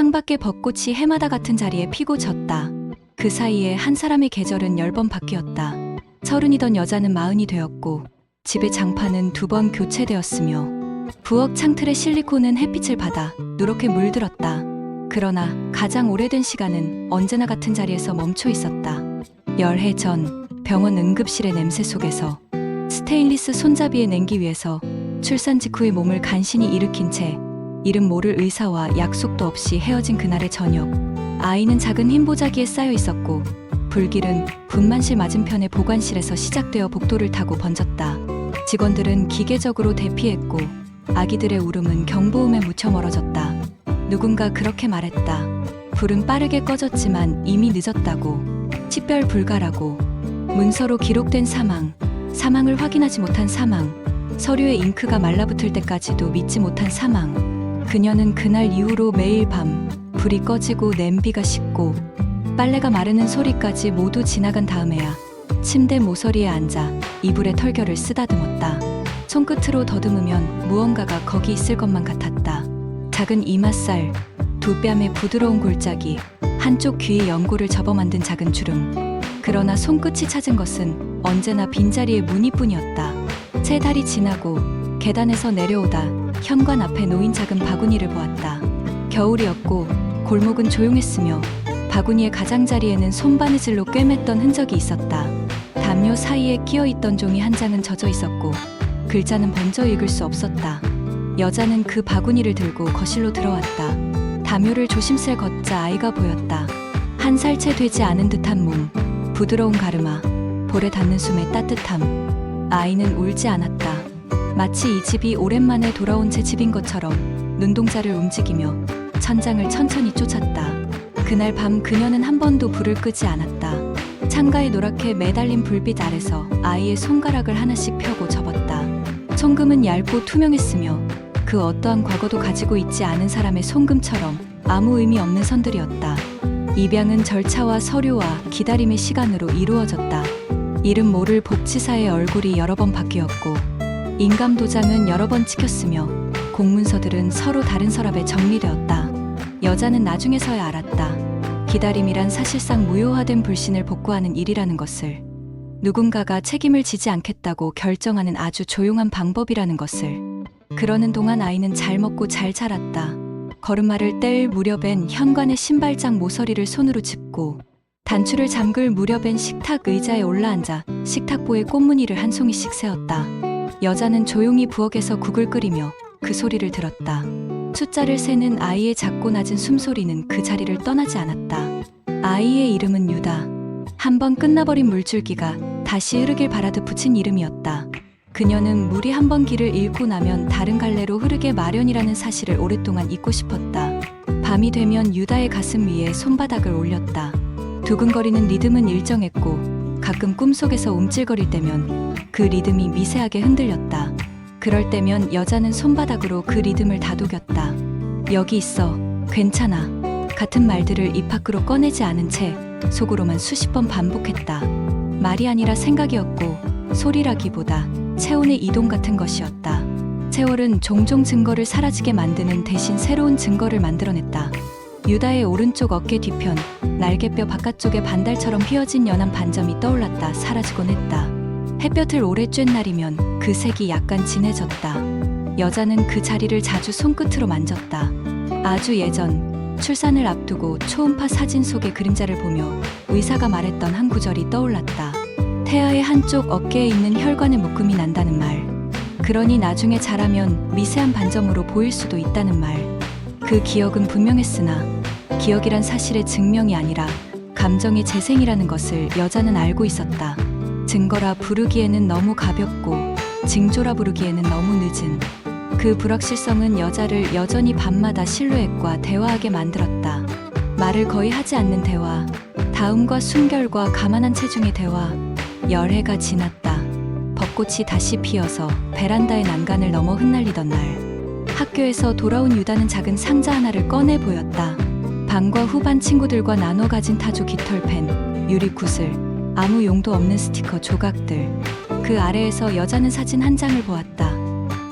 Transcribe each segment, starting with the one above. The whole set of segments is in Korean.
창밖에 벚꽃이 해마다 같은 자리에 피고 졌다. 그 사이에 한 사람의 계절은 10번 바뀌었다. 30이던 여자는 40이 되었고 집의 장판은 2번 교체되었으며 부엌 창틀의 실리콘은 햇빛을 받아 누렇게 물들었다. 그러나 가장 오래된 시간은 언제나 같은 자리에서 멈춰 있었다. 열해 전 병원 응급실의 냄새 속에서 스테인리스 손잡이의 냉기 위에서 출산 직후의 몸을 간신히 일으킨 채 이름 모를 의사와 약속도 없이 헤어진 그날의 저녁. 아이는 작은 흰 보자기에 쌓여 있었고 불길은 분만실 맞은편의 보관실에서 시작되어 복도를 타고 번졌다. 직원들은 기계적으로 대피했고 아기들의 울음은 경보음에 묻혀 멀어졌다. 누군가 그렇게 말했다. 불은 빠르게 꺼졌지만 이미 늦었다고. 식별 불가라고. 문서로 기록된 사망, 사망을 확인하지 못한 사망, 서류에 잉크가 말라붙을 때까지도 믿지 못한 사망. 그녀는 그날 이후로 매일 밤 불이 꺼지고 냄비가 식고 빨래가 마르는 소리까지 모두 지나간 다음에야 침대 모서리에 앉아 이불에 털결을 쓰다듬었다. 손끝으로 더듬으면 무언가가 거기 있을 것만 같았다. 작은 이맛살, 두 뺨의 부드러운 골짜기, 한쪽 귀의 연골을 접어 만든 작은 주름. 그러나 손끝이 찾은 것은 언제나 빈자리의 무늬뿐이었다. 3달이 지나고 계단에서 내려오다 현관 앞에 놓인 작은 바구니를 보았다. 겨울이었고 골목은 조용했으며 바구니의 가장자리에는 손바느질로 꿰맸던 흔적이 있었다. 담요 사이에 끼어있던 종이 한 장은 젖어 있었고 글자는 번져 읽을 수 없었다. 여자는 그 바구니를 들고 거실로 들어왔다. 담요를 조심스레 걷자 아이가 보였다. 1살 채 되지 않은 듯한 몸, 부드러운 가르마, 볼에 닿는 숨의 따뜻함. 아이는 울지 않았다. 마치 이 집이 오랜만에 돌아온 제 집인 것처럼 눈동자를 움직이며 천장을 천천히 쫓았다. 그날 밤 그녀는 한 번도 불을 끄지 않았다. 창가에 노랗게 매달린 불빛 아래서 아이의 손가락을 하나씩 펴고 접었다. 손금은 얇고 투명했으며 그 어떠한 과거도 가지고 있지 않은 사람의 손금처럼 아무 의미 없는 선들이었다. 입양은 절차와 서류와 기다림의 시간으로 이루어졌다. 이름 모를 복지사의 얼굴이 여러 번 바뀌었고 인감 도장은 여러 번 찍혔으며 공문서들은 서로 다른 서랍에 정리되었다. 여자는 나중에서야 알았다. 기다림이란 사실상 무효화된 불신을 복구하는 일이라는 것을. 누군가가 책임을 지지 않겠다고 결정하는 아주 조용한 방법이라는 것을. 그러는 동안 아이는 잘 먹고 잘 자랐다. 걸음마를 뗄 무렵엔 현관의 신발장 모서리를 손으로 짚고 단추를 잠글 무렵엔 식탁 의자에 올라앉아 식탁보에 꽃무늬를 한 송이씩 세웠다. 여자는 조용히 부엌에서 국을 끓이며 그 소리를 들었다. 숫자를 세는 아이의 작고 낮은 숨소리는 그 자리를 떠나지 않았다. 아이의 이름은 유다. 한번 끝나버린 물줄기가 다시 흐르길 바라듯 붙인 이름이었다. 그녀는 물이 한 번 길을 잃고 나면 다른 갈래로 흐르게 마련이라는 사실을 오랫동안 잊고 싶었다. 밤이 되면 유다의 가슴 위에 손바닥을 올렸다. 두근거리는 리듬은 일정했고 가끔 꿈속에서 움찔거릴 때면 그 리듬이 미세하게 흔들렸다. 그럴 때면 여자는 손바닥으로 그 리듬을 다독였다. 여기 있어, 괜찮아 같은 말들을 입 밖으로 꺼내지 않은 채 속으로만 수십 번 반복했다. 말이 아니라 생각이었고 소리라기보다 체온의 이동 같은 것이었다. 세월은 종종 증거를 사라지게 만드는 대신 새로운 증거를 만들어냈다. 유다의 오른쪽 어깨 뒤편, 날개뼈 바깥쪽에 반달처럼 휘어진 연한 반점이 떠올랐다 사라지곤 했다. 햇볕을 오래 쬐는 날이면 그 색이 약간 진해졌다. 여자는 그 자리를 자주 손끝으로 만졌다. 아주 예전, 출산을 앞두고 초음파 사진 속의 그림자를 보며 의사가 말했던 한 구절이 떠올랐다. 태아의 한쪽 어깨에 있는 혈관의 묶음이 난다는 말. 그러니 나중에 자라면 미세한 반점으로 보일 수도 있다는 말. 그 기억은 분명했으나 기억이란 사실의 증명이 아니라 감정의 재생이라는 것을 여자는 알고 있었다. 증거라 부르기에는 너무 가볍고 징조라 부르기에는 너무 늦은 그 불확실성은 여자를 여전히 밤마다 실루엣과 대화하게 만들었다. 말을 거의 하지 않는 대화, 다음과 순결과 가만한 체중의 대화. 열해가 지났다. 벚꽃이 다시 피어서 베란다의 난간을 넘어 흩날리던 날, 학교에서 돌아온 유다는 작은 상자 하나를 꺼내 보였다. 반과 후반 친구들과 나눠 가진 타조 깃털펜, 유리구슬, 아무 용도 없는 스티커 조각들. 그 아래에서 여자는 사진 한 장을 보았다.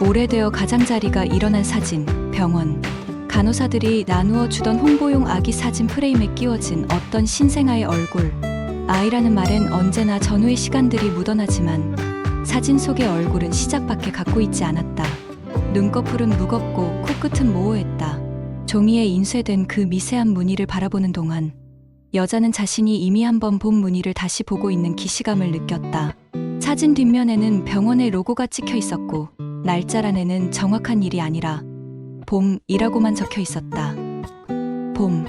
오래되어 가장자리가 일어난 사진, 병원. 간호사들이 나누어 주던 홍보용 아기 사진 프레임에 끼워진 어떤 신생아의 얼굴. 아이라는 말엔 언제나 전후의 시간들이 묻어나지만 사진 속의 얼굴은 시작밖에 갖고 있지 않았다. 눈꺼풀은 무겁고 코끝은 모호했다. 종이에 인쇄된 그 미세한 무늬를 바라보는 동안 여자는 자신이 이미 한번 본 무늬를 다시 보고 있는 기시감을 느꼈다. 사진 뒷면에는 병원의 로고가 찍혀 있었고 날짜란에는 정확한 일이 아니라 봄이라고만 적혀 있었다. 봄.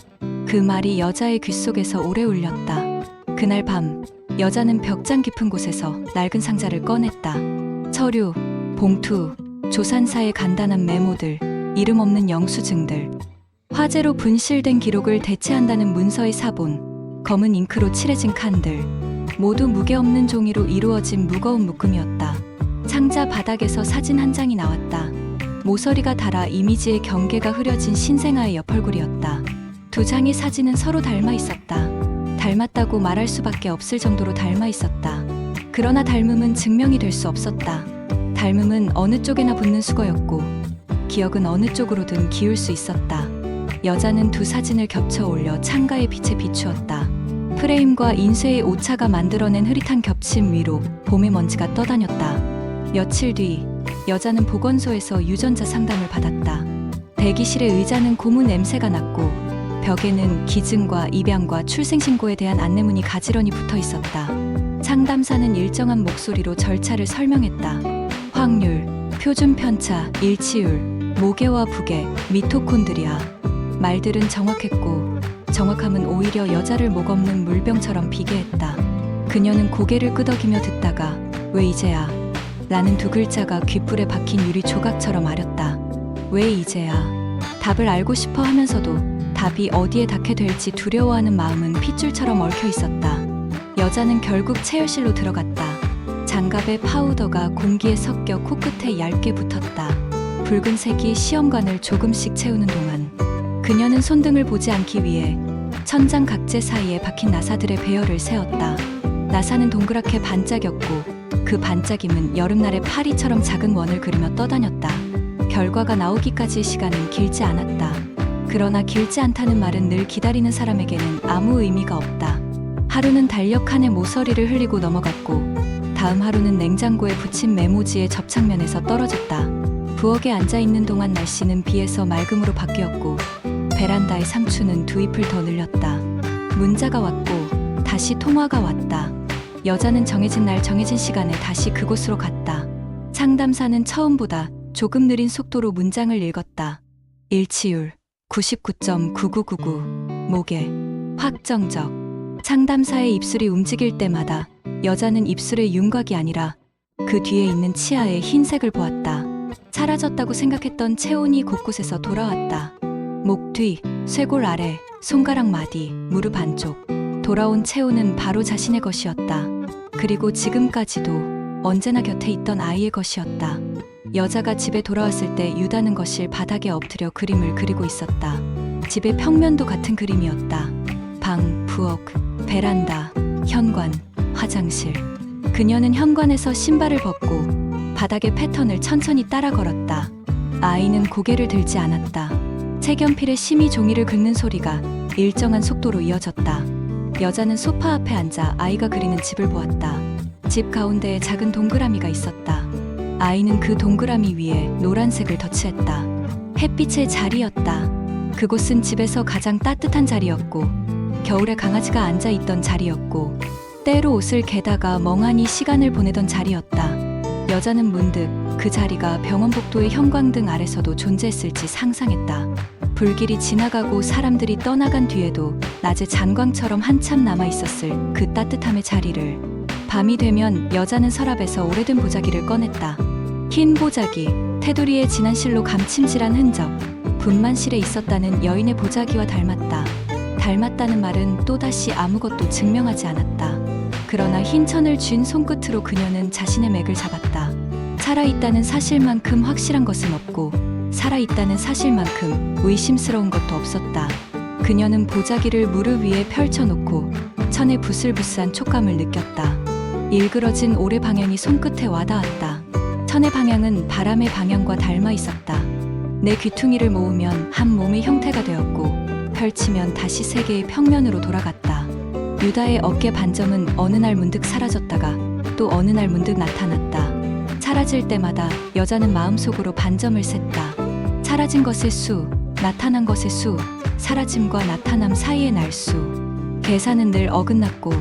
그 말이 여자의 귓속에서 오래 울렸다. 그날 밤 여자는 벽장 깊은 곳에서 낡은 상자를 꺼냈다. 서류, 봉투, 조산사의 간단한 메모들, 이름 없는 영수증들, 화재로 분실된 기록을 대체한다는 문서의 사본, 검은 잉크로 칠해진 칸들, 모두 무게없는 종이로 이루어진 무거운 묶음이었다. 상자 바닥에서 사진 한 장이 나왔다. 모서리가 닳아 이미지의 경계가 흐려진 신생아의 옆얼굴이었다. 두 장의 사진은 서로 닮아 있었다. 닮았다고 말할 수밖에 없을 정도로 닮아 있었다. 그러나 닮음은 증명이 될 수 없었다. 닮음은 어느 쪽에나 붙는 수거였고 기억은 어느 쪽으로든 기울 수 있었다. 여자는 두 사진을 겹쳐 올려 창가의 빛에 비추었다. 프레임과 인쇄의 오차가 만들어낸 흐릿한 겹침 위로 봄의 먼지가 떠다녔다. 며칠 뒤 여자는 보건소에서 유전자 상담을 받았다. 대기실의 의자는 고무 냄새가 났고 벽에는 기증과 입양과 출생신고에 대한 안내문이 가지런히 붙어 있었다. 상담사는 일정한 목소리로 절차를 설명했다. 확률, 표준 편차, 일치율, 모계와 부계, 미토콘드리아. 말들은 정확했고 정확함은 오히려 여자를 목없는 물병처럼 비계했다. 그녀는 고개를 끄덕이며 듣다가 왜 이제야? 라는 두 글자가 귓불에 박힌 유리 조각처럼 아렸다. 왜 이제야? 답을 알고 싶어 하면서도 답이 어디에 닿게 될지 두려워하는 마음은 핏줄처럼 얽혀 있었다. 여자는 결국 체열실로 들어갔다. 장갑의 파우더가 공기에 섞여 코끝에 얇게 붙었다. 붉은색이 시험관을 조금씩 채우는 동안 그녀는 손등을 보지 않기 위해 천장 각재 사이에 박힌 나사들의 배열을 세었다. 나사는 동그랗게 반짝였고 그 반짝임은 여름날의 파리처럼 작은 원을 그리며 떠다녔다. 결과가 나오기까지의 시간은 길지 않았다. 그러나 길지 않다는 말은 늘 기다리는 사람에게는 아무 의미가 없다. 하루는 달력 칸에 모서리를 흘리고 넘어갔고 다음 하루는 냉장고에 붙인 메모지의 접착면에서 떨어졌다. 부엌에 앉아있는 동안 날씨는 비에서 맑음으로 바뀌었고 베란다의 상추는 두 잎을 더 늘렸다. 문자가 왔고 다시 통화가 왔다. 여자는 정해진 날 정해진 시간에 다시 그곳으로 갔다. 상담사는 처음보다 조금 느린 속도로 문장을 읽었다. 일치율 99.9999 모계 확정적. 상담사의 입술이 움직일 때마다 여자는 입술의 윤곽이 아니라 그 뒤에 있는 치아의 흰색을 보았다. 사라졌다고 생각했던 체온이 곳곳에서 돌아왔다. 목 뒤, 쇄골 아래, 손가락 마디, 무릎 안쪽. 돌아온 체온은 바로 자신의 것이었다. 그리고 지금까지도 언제나 곁에 있던 아이의 것이었다. 여자가 집에 돌아왔을 때 유다는 거실 바닥에 엎드려 그림을 그리고 있었다. 집의 평면도 같은 그림이었다. 방, 부엌, 베란다, 현관, 화장실. 그녀는 현관에서 신발을 벗고 바닥의 패턴을 천천히 따라 걸었다. 아이는 고개를 들지 않았다. 색연필에 심히 종이를 긁는 소리가 일정한 속도로 이어졌다. 여자는 소파 앞에 앉아 아이가 그리는 집을 보았다. 집 가운데에 작은 동그라미가 있었다. 아이는 그 동그라미 위에 노란색을 덧칠했다. 햇빛의 자리였다. 그곳은 집에서 가장 따뜻한 자리였고 겨울에 강아지가 앉아있던 자리였고 때로 옷을 개다가 멍하니 시간을 보내던 자리였다. 여자는 문득 그 자리가 병원 복도의 형광등 아래서도 존재했을지 상상했다. 불길이 지나가고 사람들이 떠나간 뒤에도 낮의 잔광처럼 한참 남아있었을 그 따뜻함의 자리를. 밤이 되면 여자는 서랍에서 오래된 보자기를 꺼냈다. 흰 보자기, 테두리에 진한 실로 감침질한 흔적. 분만실에 있었다는 여인의 보자기와 닮았다. 닮았다는 말은 또다시 아무것도 증명하지 않았다. 그러나 흰 천을 쥔 손끝으로 그녀는 자신의 맥을 잡았다. 살아있다는 사실만큼 확실한 것은 없고 살아있다는 사실만큼 의심스러운 것도 없었다. 그녀는 보자기를 무릎 위에 펼쳐놓고 천의 부슬부슬한 촉감을 느꼈다. 일그러진 오래 방향이 손끝에 와닿았다. 천의 방향은 바람의 방향과 닮아 있었다. 내 귀퉁이를 모으면 한 몸의 형태가 되었고 펼치면 다시 세 개의 평면으로 돌아갔다. 유다의 어깨 반점은 어느 날 문득 사라졌다가 또 어느 날 문득 나타났다. 사라질 때마다 여자는 마음속으로 반점을 셌다. 사라진 것의 수, 나타난 것의 수, 사라짐과 나타남 사이의 날수. 계산은 늘 어긋났고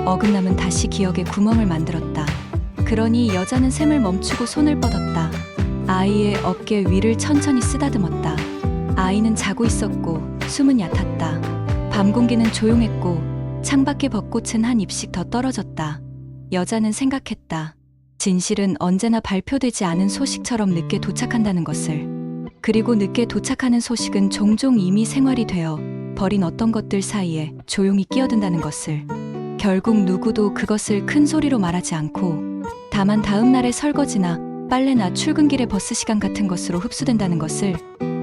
어긋남은 다시 기억에 구멍을 만들었다. 그러니 여자는 셈을 멈추고 손을 뻗었다. 아이의 어깨 위를 천천히 쓰다듬었다. 아이는 자고 있었고 숨은 얕았다. 밤 공기는 조용했고 창밖의 벚꽃은 한 잎씩 더 떨어졌다. 여자는 생각했다. 진실은 언제나 발표되지 않은 소식처럼 늦게 도착한다는 것을. 그리고 늦게 도착하는 소식은 종종 이미 생활이 되어 버린 어떤 것들 사이에 조용히 끼어든다는 것을. 결국 누구도 그것을 큰 소리로 말하지 않고 다만 다음 날의 설거지나 빨래나 출근길의 버스 시간 같은 것으로 흡수된다는 것을.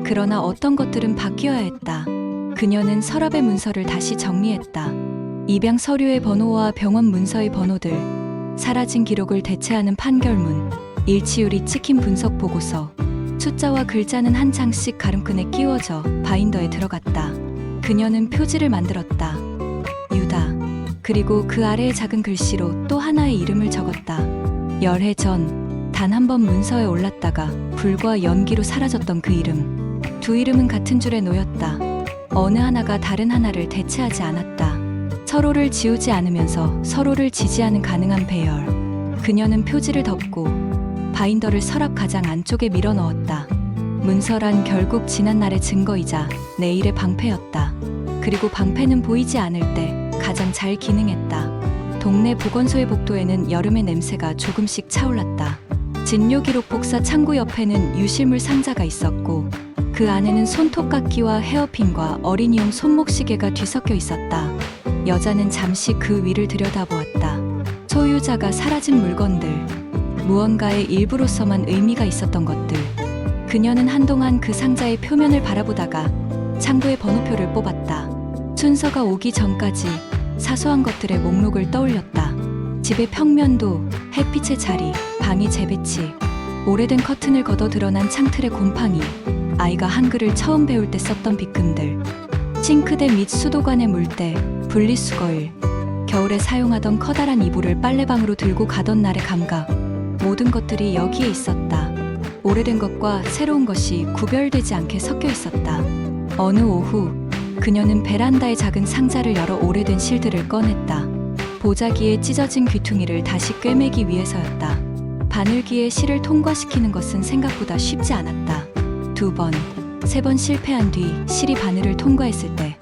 그러나 어떤 것들은 바뀌어야 했다. 그녀는 서랍의 문서를 다시 정리했다. 입양 서류의 번호와 병원 문서의 번호들, 사라진 기록을 대체하는 판결문, 일치율이 찍힌 분석 보고서, 숫자와 글자는 한 장씩 가름끈에 끼워져 바인더에 들어갔다. 그녀는 표지를 만들었다. 유다. 그리고 그 아래에 작은 글씨로 또 하나의 이름을 적었다. 열해 전 단 한 번 문서에 올랐다가 불과 연기로 사라졌던 그 이름. 두 이름은 같은 줄에 놓였다. 어느 하나가 다른 하나를 대체하지 않았다. 서로를 지우지 않으면서 서로를 지지하는 가능한 배열. 그녀는 표지를 덮고 바인더를 서랍 가장 안쪽에 밀어 넣었다. 문서란 결국 지난날의 증거이자 내일의 방패였다. 그리고 방패는 보이지 않을 때 가장 잘 기능했다. 동네 보건소의 복도에는 여름의 냄새가 조금씩 차올랐다. 진료기록 복사 창구 옆에는 유실물 상자가 있었고 그 안에는 손톱깎이와 헤어핀과 어린이용 손목시계가 뒤섞여 있었다. 여자는 잠시 그 위를 들여다보았다. 소유자가 사라진 물건들, 무언가의 일부로서만 의미가 있었던 것들. 그녀는 한동안 그 상자의 표면을 바라보다가 창구의 번호표를 뽑았다. 순서가 오기 전까지 사소한 것들의 목록을 떠올렸다. 집의 평면도, 햇빛의 자리, 방의 재배치, 오래된 커튼을 걷어 드러난 창틀의 곰팡이, 아이가 한글을 처음 배울 때 썼던 빗금들, 싱크대 및 수도관의 물때, 분리수거일, 겨울에 사용하던 커다란 이불을 빨래방으로 들고 가던 날의 감각. 모든 것들이 여기에 있었다. 오래된 것과 새로운 것이 구별되지 않게 섞여 있었다. 어느 오후 그녀는 베란다의 작은 상자를 열어 오래된 실들을 꺼냈다. 보자기에 찢어진 귀퉁이를 다시 꿰매기 위해서였다. 바늘기에 실을 통과시키는 것은 생각보다 쉽지 않았다. 2번, 3번 실패한 뒤 실이 바늘을 통과했을 때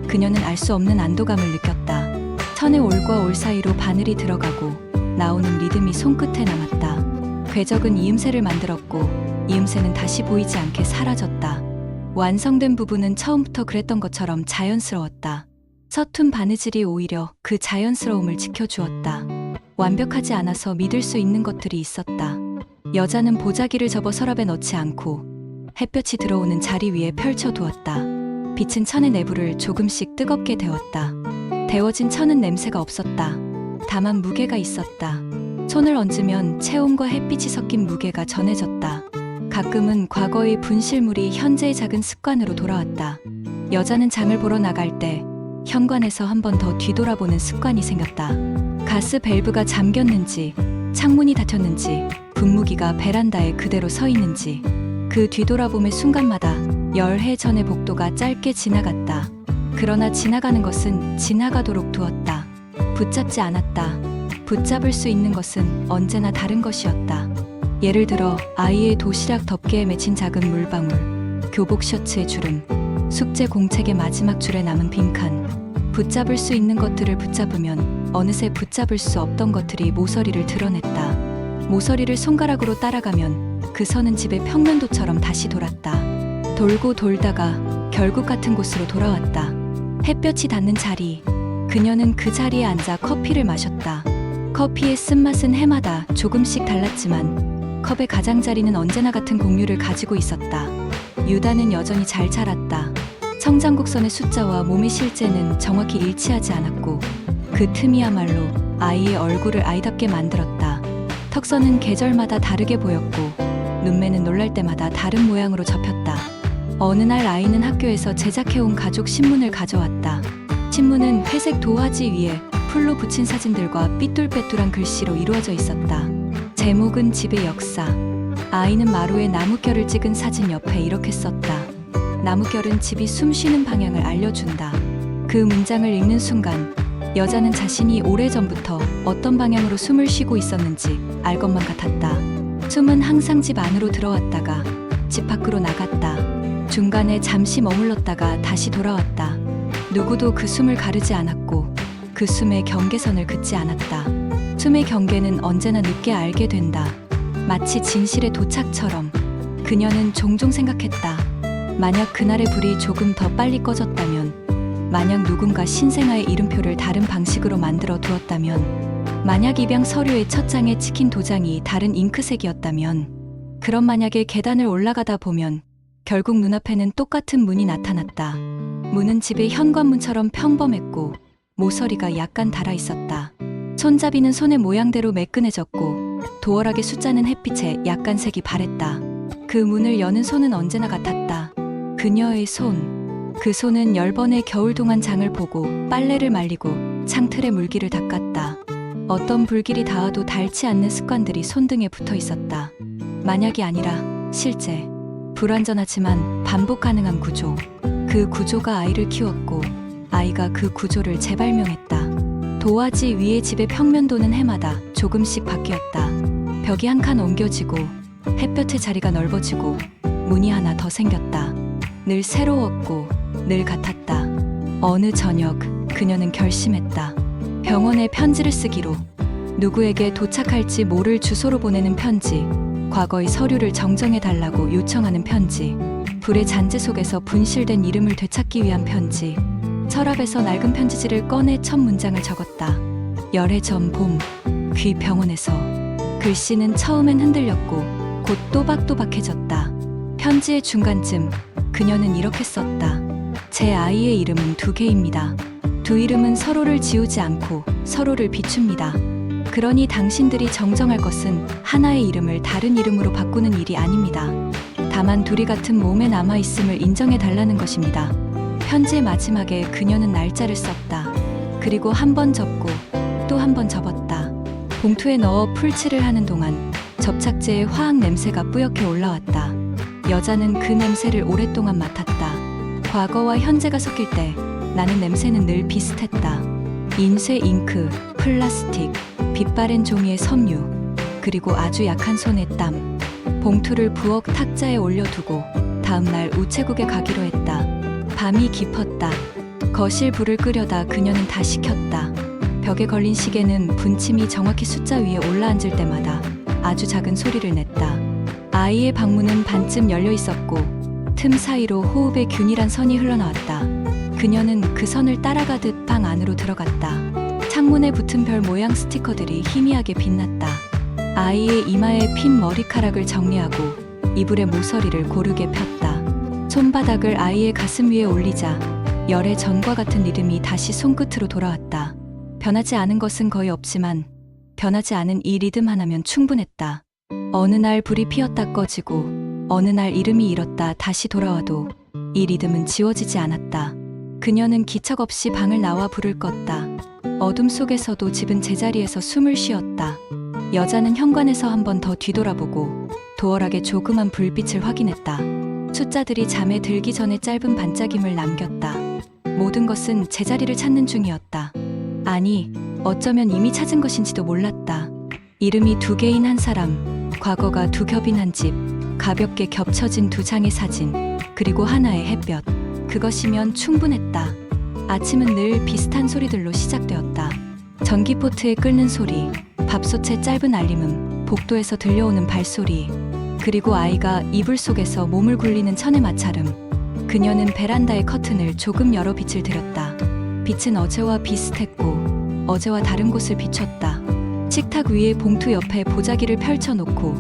그녀는 알 수 없는 안도감을 느꼈다. 천의 올과 올 사이로 바늘이 들어가고 나오는 리듬이 손끝에 남았다. 궤적은 이음새를 만들었고 이음새는 다시 보이지 않게 사라졌다. 완성된 부분은 처음부터 그랬던 것처럼 자연스러웠다. 서툰 바느질이 오히려 그 자연스러움을 지켜주었다. 완벽하지 않아서 믿을 수 있는 것들이 있었다. 여자는 보자기를 접어 서랍에 넣지 않고 햇볕이 들어오는 자리 위에 펼쳐두었다. 빛은 천의 내부를 조금씩 뜨겁게 데웠다. 데워진 천은 냄새가 없었다. 다만 무게가 있었다. 손을 얹으면 체온과 햇빛이 섞인 무게가 전해졌다. 가끔은 과거의 분실물이 현재의 작은 습관으로 돌아왔다. 여자는 장을 보러 나갈 때 현관에서 한 번 더 뒤돌아보는 습관이 생겼다. 가스 밸브가 잠겼는지, 창문이 닫혔는지, 분무기가 베란다에 그대로 서 있는지. 그 뒤돌아봄의 순간마다 열해 전의 복도가 짧게 지나갔다. 그러나 지나가는 것은 지나가도록 두었다. 붙잡지 않았다. 붙잡을 수 있는 것은 언제나 다른 것이었다. 예를 들어 아이의 도시락 덮개에 맺힌 작은 물방울, 교복 셔츠의 주름, 숙제 공책의 마지막 줄에 남은 빈칸. 붙잡을 수 있는 것들을 붙잡으면 어느새 붙잡을 수 없던 것들이 모서리를 드러냈다. 모서리를 손가락으로 따라가면 그 선은 집의 평면도처럼 다시 돌았다. 돌고 돌다가 결국 같은 곳으로 돌아왔다. 햇볕이 닿는 자리. 그녀는 그 자리에 앉아 커피를 마셨다. 커피의 쓴맛은 해마다 조금씩 달랐지만 컵의 가장자리는 언제나 같은 공률을 가지고 있었다. 유다는 여전히 잘 자랐다. 성장곡선의 숫자와 몸의 실제는 정확히 일치하지 않았고 그 틈이야말로 아이의 얼굴을 아이답게 만들었다. 턱선은 계절마다 다르게 보였고 눈매는 놀랄 때마다 다른 모양으로 접혔다. 어느 날 아이는 학교에서 제작해온 가족 신문을 가져왔다. 신문은 회색 도화지 위에 풀로 붙인 사진들과 삐뚤빼뚤한 글씨로 이루어져 있었다. 제목은 집의 역사. 아이는 마루에 나뭇결을 찍은 사진 옆에 이렇게 썼다. 나뭇결은 집이 숨쉬는 방향을 알려준다. 그 문장을 읽는 순간 여자는 자신이 오래전부터 어떤 방향으로 숨을 쉬고 있었는지 알 것만 같았다. 숨은 항상 집 안으로 들어왔다가 집 밖으로 나갔다. 중간에 잠시 머물렀다가 다시 돌아왔다. 누구도 그 숨을 가르지 않았고 그 숨의 경계선을 긋지 않았다. 숨의 경계는 언제나 늦게 알게 된다. 마치 진실의 도착처럼. 그녀는 종종 생각했다. 만약 그날의 불이 조금 더 빨리 꺼졌다면, 만약 누군가 신생아의 이름표를 다른 방식으로 만들어 두었다면, 만약 입양 서류의 첫 장에 찍힌 도장이 다른 잉크색이었다면, 그런 만약에 계단을 올라가다 보면 결국 눈앞에는 똑같은 문이 나타났다. 문은 집의 현관문처럼 평범했고 모서리가 약간 달아 있었다. 손잡이는 손의 모양대로 매끈해졌고 도어락의 숫자는 햇빛에 약간 색이 바랬다. 그 문을 여는 손은 언제나 같았다. 그녀의 손. 그 손은 10번의 겨울 동안 장을 보고 빨래를 말리고 창틀에 물기를 닦았다. 어떤 불길이 닿아도 닳지 않는 습관들이 손등에 붙어 있었다. 만약이 아니라 실제. 불완전하지만 반복 가능한 구조. 그 구조가 아이를 키웠고 아이가 그 구조를 재발명했다. 도화지 위에 집의 평면도는 해마다 조금씩 바뀌었다. 벽이 한 칸 옮겨지고 햇볕의 자리가 넓어지고 문이 하나 더 생겼다. 늘 새로웠고 늘 같았다. 어느 저녁 그녀는 결심했다. 병원에 편지를 쓰기로. 누구에게 도착할지 모를 주소로 보내는 편지. 과거의 서류를 정정해달라고 요청하는 편지. 불의 잔재 속에서 분실된 이름을 되찾기 위한 편지. 서랍에서 낡은 편지지를 꺼내 첫 문장을 적었다. 열해 전 봄. 귀 병원에서. 글씨는 처음엔 흔들렸고 곧 또박또박해졌다. 편지의 중간쯤 그녀는 이렇게 썼다. 제 아이의 이름은 2개입니다. 두 이름은 서로를 지우지 않고 서로를 비춥니다. 그러니 당신들이 정정할 것은 하나의 이름을 다른 이름으로 바꾸는 일이 아닙니다. 다만 둘이 같은 몸에 남아있음을 인정해달라는 것입니다. 편지의 마지막에 그녀는 날짜를 썼다. 그리고 한 번 접고 또 한 번 접었다. 봉투에 넣어 풀칠을 하는 동안 접착제의 화학 냄새가 뿌옇게 올라왔다. 여자는 그 냄새를 오랫동안 맡았다. 과거와 현재가 섞일 때 나는 냄새는 늘 비슷했다. 인쇄 잉크, 플라스틱, 빛바랜 종이의 섬유, 그리고 아주 약한 손의 땀. 봉투를 부엌 탁자에 올려두고 다음날 우체국에 가기로 했다. 밤이 깊었다. 거실 불을 끄려다 그녀는 다시 켰다. 벽에 걸린 시계는 분침이 정확히 숫자 위에 올라앉을 때마다 아주 작은 소리를 냈다. 아이의 방문은 반쯤 열려 있었고 틈 사이로 호흡의 균일한 선이 흘러나왔다. 그녀는 그 선을 따라가듯 방 안으로 들어갔다. 창문에 붙은 별 모양 스티커들이 희미하게 빛났다. 아이의 이마에 핀 머리카락을 정리하고 이불의 모서리를 고르게 폈다. 손바닥을 아이의 가슴 위에 올리자 열해 전과 같은 리듬이 다시 손끝으로 돌아왔다. 변하지 않은 것은 거의 없지만 변하지 않은 이 리듬 하나면 충분했다. 어느 날 불이 피었다 꺼지고 어느 날 이름이 잃었다 다시 돌아와도 이 리듬은 지워지지 않았다. 그녀는 기척 없이 방을 나와 불을 껐다. 어둠 속에서도 집은 제자리에서 숨을 쉬었다. 여자는 현관에서 한 번 더 뒤돌아보고 도어락의 조그만 불빛을 확인했다. 숫자들이 잠에 들기 전에 짧은 반짝임을 남겼다. 모든 것은 제자리를 찾는 중이었다. 아니, 어쩌면 이미 찾은 것인지도 몰랐다. 이름이 2개인 한 사람, 과거가 2겹인 한 집, 가볍게 겹쳐진 2장의 사진, 그리고 하나의 햇볕. 그것이면 충분했다. 아침은 늘 비슷한 소리들로 시작되었다. 전기포트에 끓는 소리, 밥솥의 짧은 알림음, 복도에서 들려오는 발소리, 그리고 아이가 이불 속에서 몸을 굴리는 천의 마찰음. 그녀는 베란다의 커튼을 조금 열어 빛을 들였다. 빛은 어제와 비슷했고 어제와 다른 곳을 비췄다. 식탁 위에 봉투 옆에 보자기를 펼쳐놓고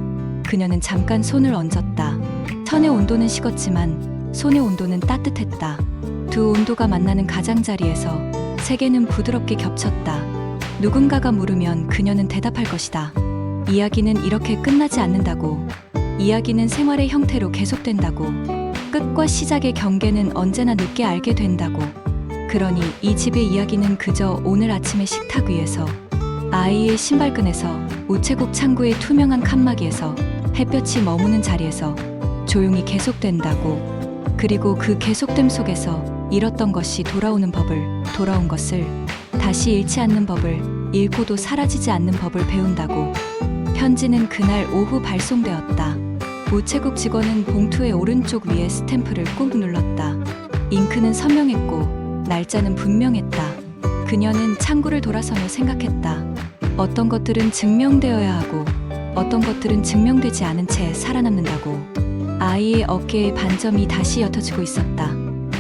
그녀는 잠깐 손을 얹었다. 천의 온도는 식었지만 손의 온도는 따뜻했다. 두 온도가 만나는 가장자리에서 세계는 부드럽게 겹쳤다. 누군가가 물으면 그녀는 대답할 것이다. 이야기는 이렇게 끝나지 않는다고. 이야기는 생활의 형태로 계속된다고. 끝과 시작의 경계는 언제나 늦게 알게 된다고. 그러니 이 집의 이야기는 그저 오늘 아침의 식탁 위에서, 아이의 신발끈에서, 우체국 창구의 투명한 칸막이에서, 햇볕이 머무는 자리에서 조용히 계속된다고. 그리고 그 계속됨 속에서 잃었던 것이 돌아오는 법을, 돌아온 것을 다시 잃지 않는 법을, 잃고도 사라지지 않는 법을 배운다고. 편지는 그날 오후 발송되었다. 우체국 직원은 봉투의 오른쪽 위에 스탬프를 꾹 눌렀다. 잉크는 선명했고 날짜는 분명했다. 그녀는 창구를 돌아서며 생각했다. 어떤 것들은 증명되어야 하고 어떤 것들은 증명되지 않은 채 살아남는다고. 아이의 어깨에 반점이 다시 옅어지고 있었다.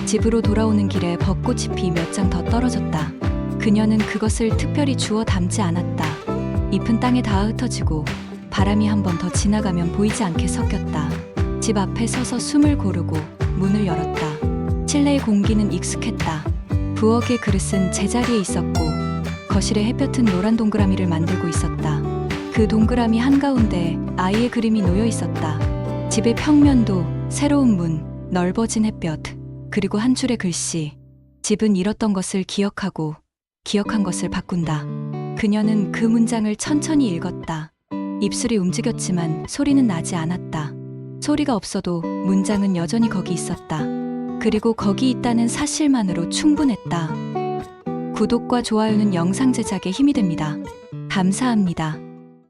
집으로 돌아오는 길에 벚꽃잎이 몇 장 더 떨어졌다. 그녀는 그것을 특별히 주워 담지 않았다. 잎은 땅에 닿아 흩어지고 바람이 한 번 더 지나가면 보이지 않게 섞였다. 집 앞에 서서 숨을 고르고 문을 열었다. 실내의 공기는 익숙했다. 부엌의 그릇은 제자리에 있었고 거실에 햇볕은 노란 동그라미를 만들고 있었다. 그 동그라미 한가운데 아이의 그림이 놓여 있었다. 집의 평면도, 새로운 문, 넓어진 햇볕, 그리고 한 줄의 글씨. 집은 잃었던 것을 기억하고 기억한 것을 바꾼다. 그녀는 그 문장을 천천히 읽었다. 입술이 움직였지만 소리는 나지 않았다. 소리가 없어도 문장은 여전히 거기 있었다. 그리고 거기 있다는 사실만으로 충분했다. 구독과 좋아요는 영상 제작에 힘이 됩니다. 감사합니다.